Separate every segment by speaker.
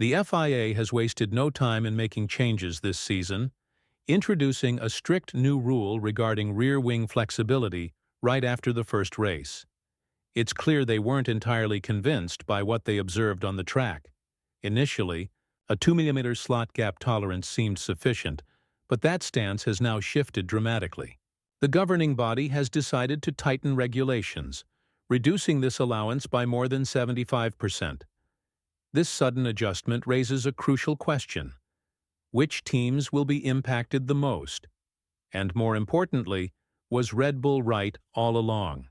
Speaker 1: The FIA has wasted no time in making changes this season, introducing a strict new rule regarding rear wing flexibility right after the first race. It's clear they weren't entirely convinced by what they observed on the track. Initially, a 2 mm slot gap tolerance seemed sufficient, but that stance has now shifted dramatically. The governing body has decided to tighten regulations, reducing this allowance by more than 75%. This sudden adjustment raises a crucial question: which teams will be impacted the most? And more importantly, was Red Bull right all along?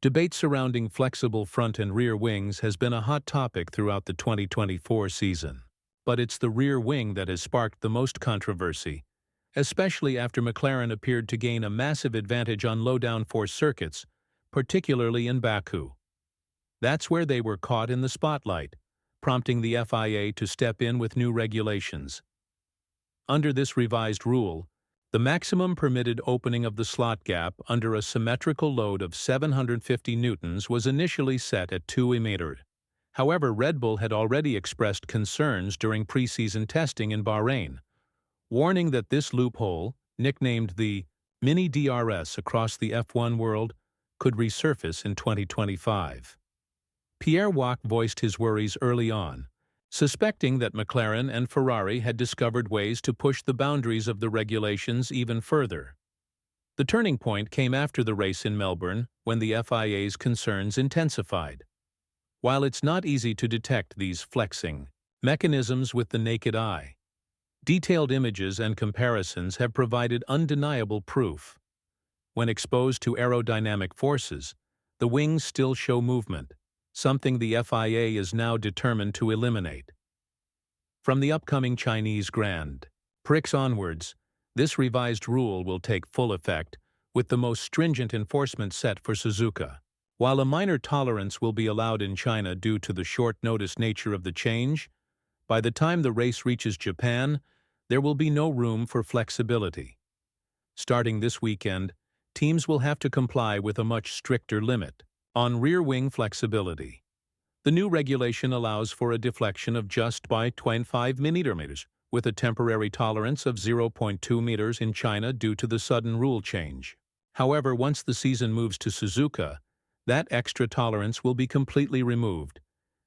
Speaker 1: Debate surrounding flexible front and rear wings has been a hot topic throughout the 2024 season. But it's the rear wing that has sparked the most controversy, especially after McLaren appeared to gain a massive advantage on low downforce circuits, particularly in Baku. That's where they were caught in the spotlight, prompting the FIA to step in with new regulations. Under this revised rule, the maximum permitted opening of the slot gap under a symmetrical load of 750 newtons was initially set at 2 mm. However, Red Bull had already expressed concerns during pre-season testing in Bahrain, warning that this loophole, nicknamed the Mini-DRS across the F1 world, could resurface in 2025. Pierre Wack voiced his worries early on, suspecting that McLaren and Ferrari had discovered ways to push the boundaries of the regulations even further. The turning point came after the race in Melbourne, when the FIA's concerns intensified. While it's not easy to detect these flexing mechanisms with the naked eye, detailed images and comparisons have provided undeniable proof. When exposed to aerodynamic forces, the wings still show movement, something the FIA is now determined to eliminate. From the upcoming Chinese Grand Prix onwards, this revised rule will take full effect, with the most stringent enforcement set for Suzuka. While a minor tolerance will be allowed in China due to the short-notice nature of the change, by the time the race reaches Japan, there will be no room for flexibility. Starting this weekend, teams will have to comply with a much stricter limit on rear wing flexibility. The new regulation allows for a deflection of just by 25 mm, with a temporary tolerance of 0.2 meters in China due to the sudden rule change. However, once the season moves to Suzuka, that extra tolerance will be completely removed,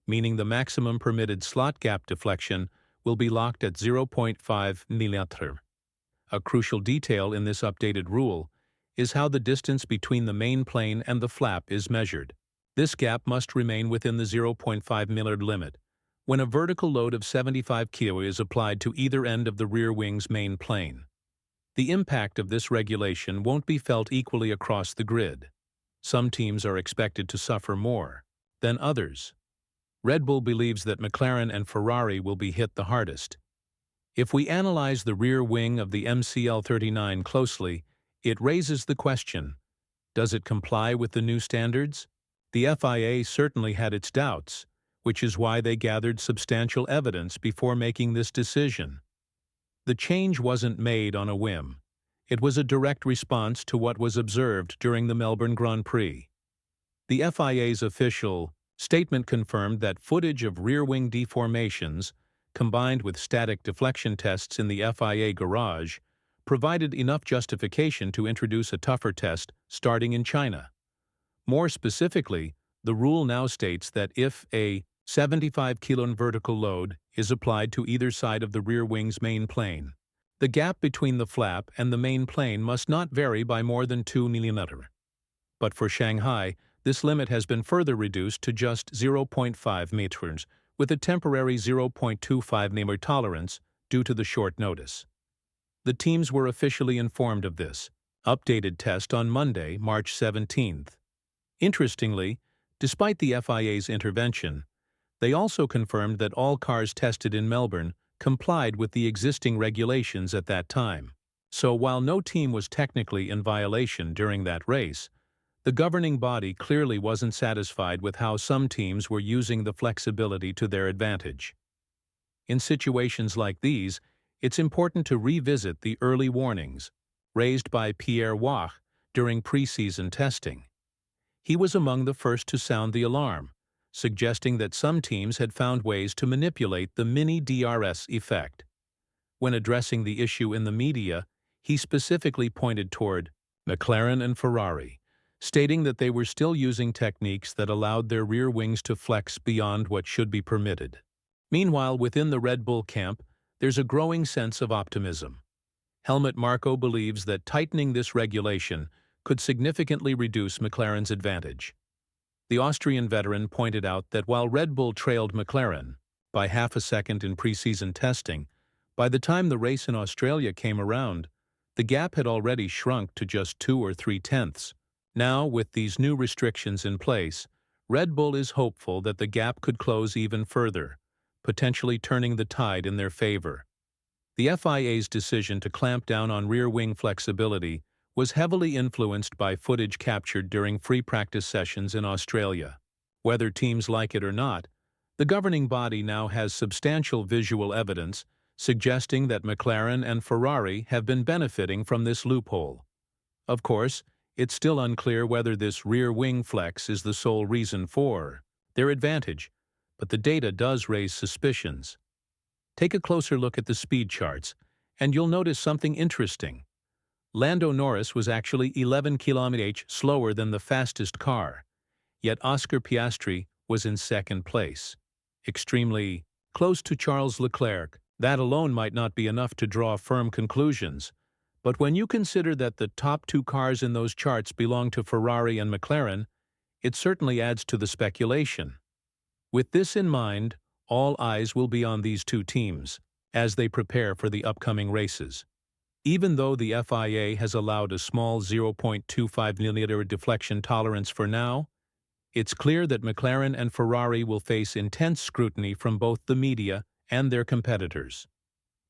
Speaker 1: meaning the maximum permitted slot gap deflection will be locked at 0.5 mm. A crucial detail in this updated rule is how the distance between the main plane and the flap is measured. This gap must remain within the 0.5 mm limit when a vertical load of 75 kg is applied to either end of the rear wing's main plane. The impact of this regulation won't be felt equally across the grid. Some teams are expected to suffer more than others. Red Bull believes that McLaren and Ferrari will be hit the hardest. If we analyze the rear wing of the MCL39 closely, it raises the question: does it comply with the new standards? The FIA certainly had its doubts, which is why they gathered substantial evidence before making this decision. The change wasn't made on a whim. It was a direct response to what was observed during the Melbourne Grand Prix. The FIA's official statement confirmed that footage of rear wing deformations, combined with static deflection tests in the FIA garage, provided enough justification to introduce a tougher test starting in China. More specifically, the rule now states that if a 75 kg vertical load is applied to either side of the rear wing's main plane, the gap between the flap and the main plane must not vary by more than 2 mm. But for Shanghai, this limit has been further reduced to just 0.5 meters, with a temporary 0.25 mm tolerance due to the short notice. The teams were officially informed of this updated test on Monday, March 17th. Interestingly, despite the FIA's intervention, they also confirmed that all cars tested in Melbourne complied with the existing regulations at that time. So while no team was technically in violation during that race, the governing body clearly wasn't satisfied with how some teams were using the flexibility to their advantage. In situations like these, it's important to revisit the early warnings raised by Pierre Wack during pre-season testing. He was among the first to sound the alarm, suggesting that some teams had found ways to manipulate the Mini-DRS effect. When addressing the issue in the media, he specifically pointed toward McLaren and Ferrari, stating that they were still using techniques that allowed their rear wings to flex beyond what should be permitted. Meanwhile, within the Red Bull camp, there's a growing sense of optimism. Helmut Marko believes that tightening this regulation could significantly reduce McLaren's advantage. The Austrian veteran pointed out that while Red Bull trailed McLaren by half a second in preseason testing, by the time the race in Australia came around, the gap had already shrunk to just 2 or 3 tenths. Now, with these new restrictions in place, Red Bull is hopeful that the gap could close even further, potentially turning the tide in their favor. The FIA's decision to clamp down on rear wing flexibility was heavily influenced by footage captured during free practice sessions in Australia. Whether teams like it or not, the governing body now has substantial visual evidence suggesting that McLaren and Ferrari have been benefiting from this loophole. Of course, it's still unclear whether this rear wing flex is the sole reason for their advantage, but the data does raise suspicions. Take a closer look at the speed charts, and you'll notice something interesting. Lando Norris was actually 11 km/h slower than the fastest car, yet Oscar Piastri was in second place, extremely close to Charles Leclerc. That alone might not be enough to draw firm conclusions, but when you consider that the top 2 cars in those charts belong to Ferrari and McLaren, it certainly adds to the speculation. With this in mind, all eyes will be on these 2 teams as they prepare for the upcoming races. Even though the FIA has allowed a small 0.25 mm deflection tolerance for now, it's clear that McLaren and Ferrari will face intense scrutiny from both the media and their competitors.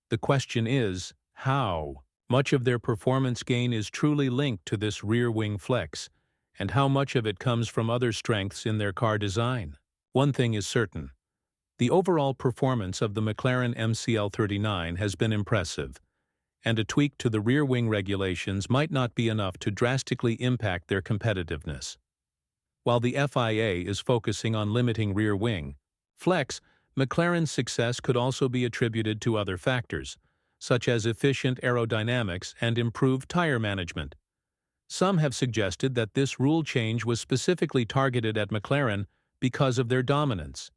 Speaker 1: The question is, how much of their performance gain is truly linked to this rear wing flex, and how much of it comes from other strengths in their car design? One thing is certain. The overall performance of the McLaren MCL39 has been impressive, and a tweak to the rear wing regulations might not be enough to drastically impact their competitiveness. While the FIA is focusing on limiting rear wing flex, McLaren's success could also be attributed to other factors, such as efficient aerodynamics and improved tire management. Some have suggested that this rule change was specifically targeted at McLaren because of their dominance.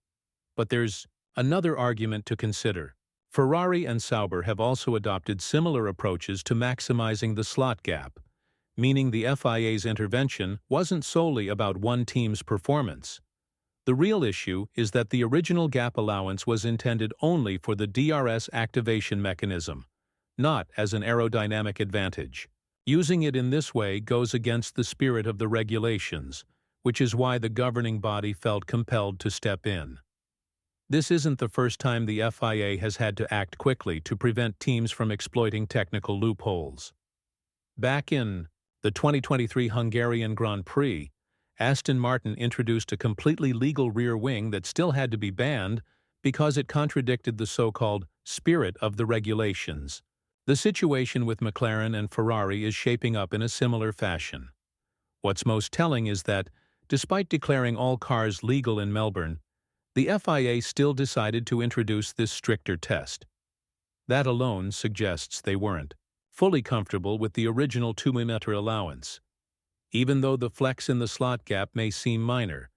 Speaker 1: But there's another argument to consider. Ferrari and Sauber have also adopted similar approaches to maximizing the slot gap, meaning the FIA's intervention wasn't solely about one team's performance. The real issue is that the original gap allowance was intended only for the DRS activation mechanism, not as an aerodynamic advantage. Using it in this way goes against the spirit of the regulations, which is why the governing body felt compelled to step in. This isn't the first time the FIA has had to act quickly to prevent teams from exploiting technical loopholes. Back in the 2023 Hungarian Grand Prix, Aston Martin introduced a completely legal rear wing that still had to be banned because it contradicted the so-called spirit of the regulations. The situation with McLaren and Ferrari is shaping up in a similar fashion. What's most telling is that, despite declaring all cars legal in Melbourne, the FIA still decided to introduce this stricter test. That alone suggests they weren't fully comfortable with the original 2 mm allowance. Even though the flex in the slot gap may seem minor,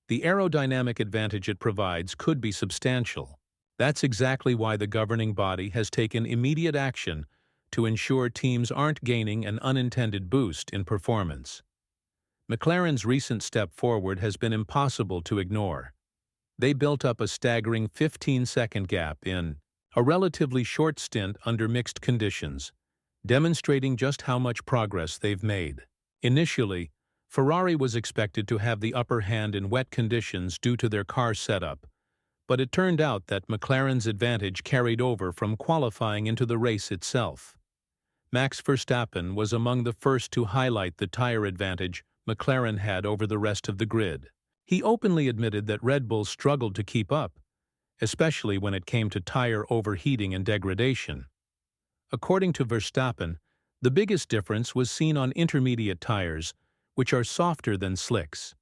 Speaker 1: the aerodynamic advantage it provides could be substantial. That's exactly why the governing body has taken immediate action to ensure teams aren't gaining an unintended boost in performance. McLaren's recent step forward has been impossible to ignore. They built up a staggering 15-second gap in a relatively short stint under mixed conditions, demonstrating just how much progress they've made. Initially, Ferrari was expected to have the upper hand in wet conditions due to their car setup, but it turned out that McLaren's advantage carried over from qualifying into the race itself. Max Verstappen was among the first to highlight the tire advantage McLaren had over the rest of the grid. He openly admitted that Red Bull struggled to keep up, especially when it came to tire overheating and degradation. According to Verstappen, the biggest difference was seen on intermediate tires, which are softer than slicks.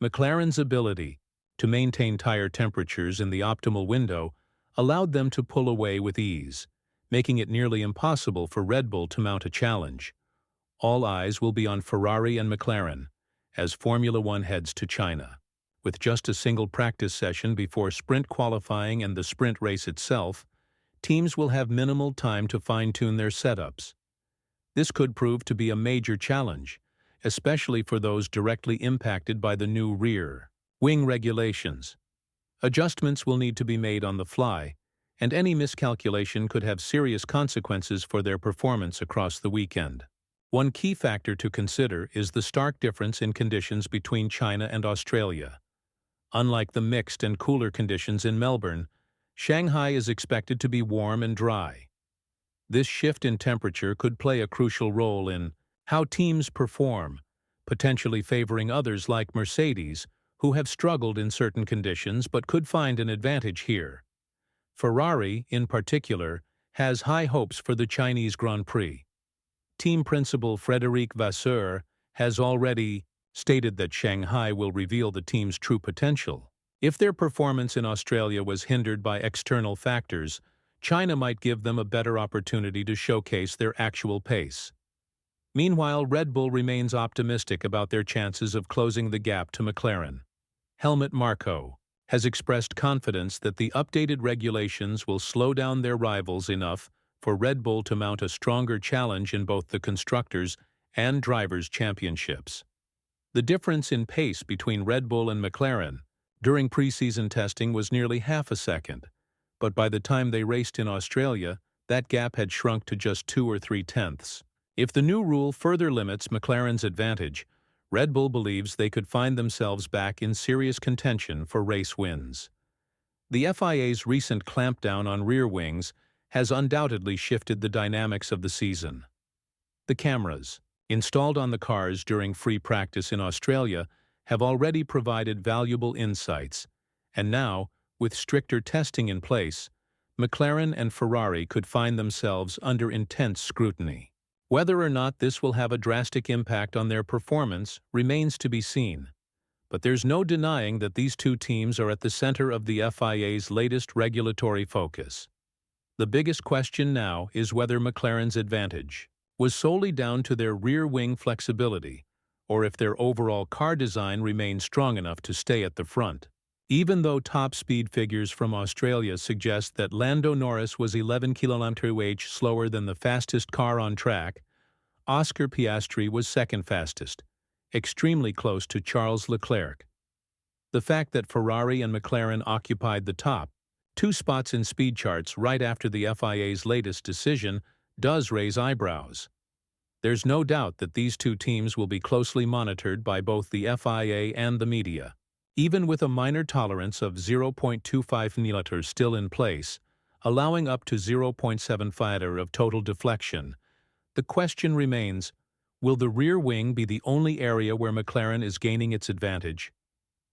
Speaker 1: McLaren's ability to maintain tire temperatures in the optimal window allowed them to pull away with ease, making it nearly impossible for Red Bull to mount a challenge. All eyes will be on Ferrari and McLaren as Formula One heads to China. With just a single practice session before sprint qualifying and the sprint race itself, teams will have minimal time to fine-tune their setups. This could prove to be a major challenge, especially for those directly impacted by the new rear wing regulations. Adjustments will need to be made on the fly, and any miscalculation could have serious consequences for their performance across the weekend. One key factor to consider is the stark difference in conditions between China and Australia. Unlike the mixed and cooler conditions in Melbourne, Shanghai is expected to be warm and dry. This shift in temperature could play a crucial role in how teams perform, potentially favoring others like Mercedes, who have struggled in certain conditions but could find an advantage here. Ferrari, in particular, has high hopes for the Chinese Grand Prix. Team principal Frédéric Vasseur has already stated that Shanghai will reveal the team's true potential. If their performance in Australia was hindered by external factors, China might give them a better opportunity to showcase their actual pace. Meanwhile, Red Bull remains optimistic about their chances of closing the gap to McLaren. Helmut Marko has expressed confidence that the updated regulations will slow down their rivals enough for Red Bull to mount a stronger challenge in both the Constructors' and Drivers' Championships. The difference in pace between Red Bull and McLaren during preseason testing was nearly half a second, but by the time they raced in Australia, that gap had shrunk to just 2 or 3 tenths. If the new rule further limits McLaren's advantage, Red Bull believes they could find themselves back in serious contention for race wins. The FIA's recent clampdown on rear wings has undoubtedly shifted the dynamics of the season. The cameras, installed on the cars during free practice in Australia, have already provided valuable insights, and now, with stricter testing in place, McLaren and Ferrari could find themselves under intense scrutiny. Whether or not this will have a drastic impact on their performance remains to be seen, but there's no denying that these two teams are at the center of the FIA's latest regulatory focus. The biggest question now is whether McLaren's advantage was solely down to their rear wing flexibility, or if their overall car design remained strong enough to stay at the front. Even though top speed figures from Australia suggest that Lando Norris was 11 km/h slower than the fastest car on track, Oscar Piastri was second fastest, extremely close to Charles Leclerc. The fact that Ferrari and McLaren occupied the top 2 spots in speed charts right after the FIA's latest decision does raise eyebrows. There's no doubt that these two teams will be closely monitored by both the FIA and the media. Even with a minor tolerance of 0.25 nm still in place, allowing up to 0.75 of total deflection, the question remains, will the rear wing be the only area where McLaren is gaining its advantage,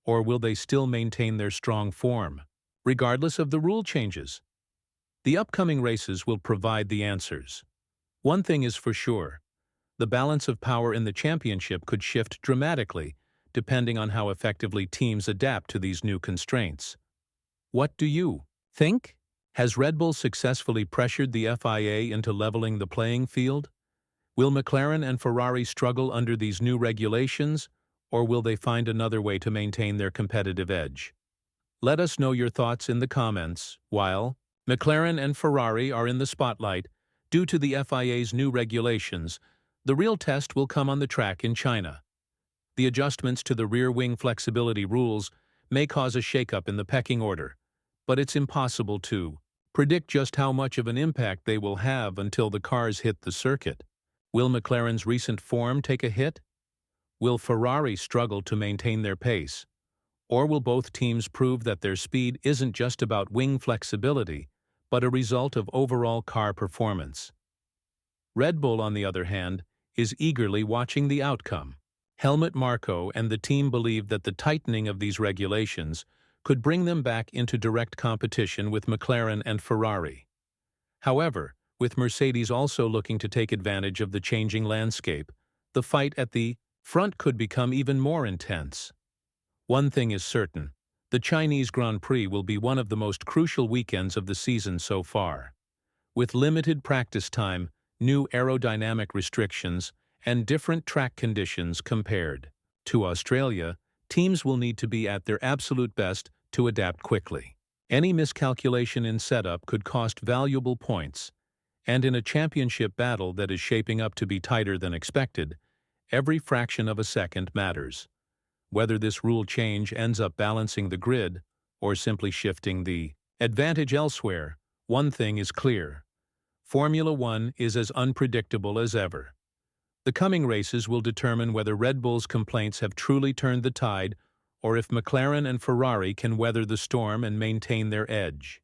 Speaker 1: or will they still maintain their strong form, regardless of the rule changes? The upcoming races will provide the answers. One thing is for sure, the balance of power in the championship could shift dramatically, depending on how effectively teams adapt to these new constraints. What do you think? Has Red Bull successfully pressured the FIA into leveling the playing field? Will McLaren and Ferrari struggle under these new regulations, or will they find another way to maintain their competitive edge? Let us know your thoughts in the comments. While McLaren and Ferrari are in the spotlight due to the FIA's new regulations, the real test will come on the track in China. The adjustments to the rear wing flexibility rules may cause a shakeup in the pecking order, but it's impossible to predict just how much of an impact they will have until the cars hit the circuit. Will McLaren's recent form take a hit? Will Ferrari struggle to maintain their pace? Or will both teams prove that their speed isn't just about wing flexibility, but a result of overall car performance? Red Bull, on the other hand, is eagerly watching the outcome. Helmut Marko and the team believe that the tightening of these regulations could bring them back into direct competition with McLaren and Ferrari. However, with Mercedes also looking to take advantage of the changing landscape, the fight at the front could become even more intense. One thing is certain, The Chinese Grand Prix will be one of the most crucial weekends of the season so far. With limited practice time, new aerodynamic restrictions, and different track conditions compared to Australia, teams will need to be at their absolute best to adapt quickly. Any miscalculation in setup could cost valuable points, and in a championship battle that is shaping up to be tighter than expected, every fraction of a second matters. Whether this rule change ends up balancing the grid or simply shifting the advantage elsewhere, one thing is clear. Formula One is as unpredictable as ever. The coming races will determine whether Red Bull's complaints have truly turned the tide or if McLaren and Ferrari can weather the storm and maintain their edge.